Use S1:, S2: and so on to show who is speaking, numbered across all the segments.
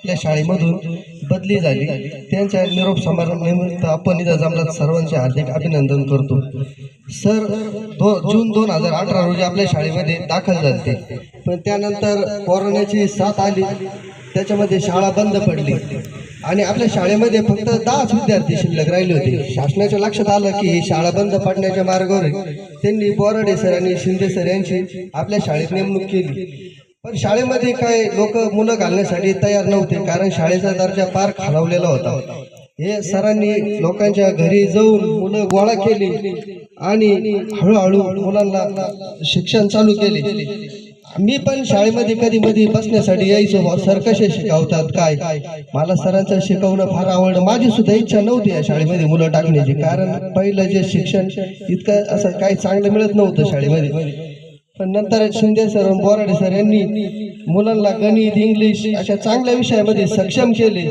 S1: आपल्या शाळेमधून बदली झाली। त्यांच्या निरोप समारंभानिमित्त आपण इथं जमलात सर्वांचे हार्दिक अभिनंदन करतो। सर जून 2018 रोजी आपल्या शाळेमध्ये दाखल झाले, पण त्यानंतर कोरोनाची साथ आली, त्याच्यामध्ये शाळा बंद पडली आणि आपल्या शाळेमध्ये फक्त 10 विद्यार्थी शिल्लक राहिले होते। शासनाच्या लक्षात आलं की ही शाळा बंद पडण्याच्या मार्गावर आहे। त्यांनी बोराडे सर आणि शिंदे सर यांची आपल्या शाळेत नेमणूक केली, पण शाळेमध्ये काय लोक मुलं घालण्यासाठी तयार नव्हते, कारण शाळेचा दर्जा फार खालावलेला होता। हे सरांनी लोकांच्या घरी जाऊन मुलं गोळा केली आणि हळूहळू मुलांना शिक्षण चालू केले। मी पण शाळेमध्ये कधी मध्ये बसण्यासाठी यायचो, सर कसे शिकवतात काय। मला सरांचं शिकवणं फार आवडलं। माझी सुद्धा इच्छा नव्हती या शाळेमध्ये मुलं टाकण्याची, कारण पहिलं जे शिक्षण इतकं असं काही चांगलं मिळत नव्हतं शाळेमध्ये। पण नंतर शिंदे सर बोराडे सर यांनी मुलांना गणित इंग्लिश अशा चांगल्या विषयामध्ये सक्षम केले।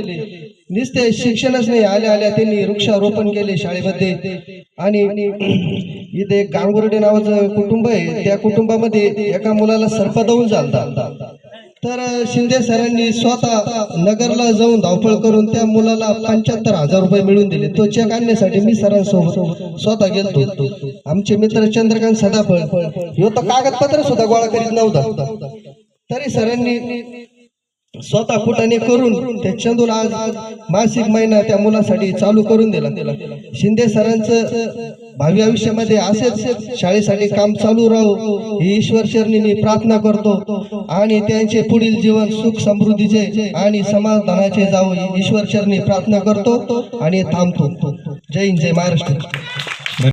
S1: नुसते शिक्षणच नाही, आल्या आल्या त्यांनी वृक्षारोपण केले शाळेमध्ये। आणि इथे एक गांगुर्डे नावाचं कुटुंब आहे, त्या कुटुंबामध्ये एका मुलाला सर्पदंश झाला, तर शिंदे सरांनी स्वतः नगरला जाऊन धावपळ करून त्या मुलाला 75,000 रुपये मिळवून दिले। तो चेक आणण्यासाठी मी सरांसोबत स्वतः गेलतो। आमचे मित्र चंद्रकांत सदाफळ ह्यो तर कागदपत्र सुद्धा गोळा करीत नव्हता, तरी सरांनी स्वतः कुटाने करून त्या चंदूला आज मासिक महिना त्या मुलासाठी चालू करून दिला। शिंदे सरांचं भावी आयुष्यामध्ये असेच शाळेसाठी काम चालू राहो ही ईश्वर चरणी मी प्रार्थना करतो, आणि त्यांचे पुढील जीवन सुख समृद्धीचे आणि समाधानाचे जावो ईश्वर चरणी प्रार्थना करतो आणि थांबतो। जय हिंद, जय महाराष्ट्र।